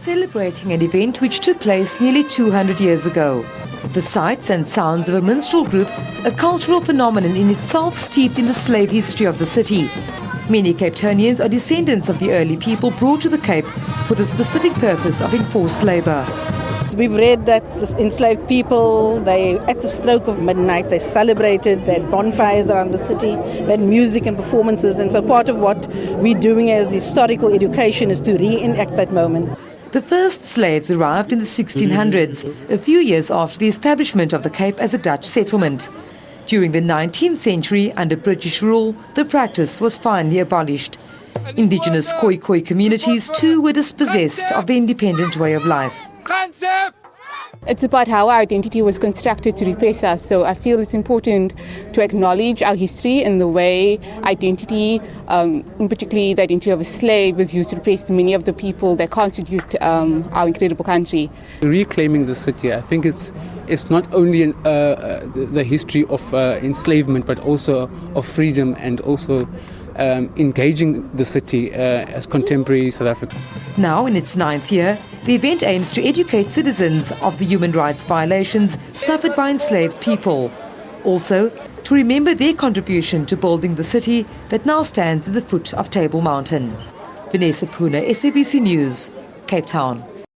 Celebrating an event which took place nearly 200 years ago. The sights and sounds of a minstrel group, a cultural phenomenon in itself steeped in the slave history of the city. Many Cape Townians are descendants of the early people brought to the Cape for the specific purpose of enforced labour. We've read that the enslaved people, at the stroke of midnight, they celebrated, they had bonfires around the city, they had music and performances, and so part of what we're doing as historical education is to reenact that moment. The first slaves arrived in the 1600s, a few years after the establishment of the Cape as a Dutch settlement. During the 19th century, under British rule, the practice was finally abolished. Indigenous Khoi communities too were dispossessed of the independent way of life. It's about how our identity was constructed to repress us. So I feel it's important to acknowledge our history and the way identity, particularly the identity of a slave, was used to repress many of the people that constitute our incredible country. Reclaiming the city, I think it's not only the history of enslavement, but also of freedom and also engaging the city as contemporary South Africa. Now in its 9th year, the event aims to educate citizens of the human rights violations suffered by enslaved people. Also, to remember their contribution to building the city that now stands at the foot of Table Mountain. Vanessa Puna, SABC News, Cape Town.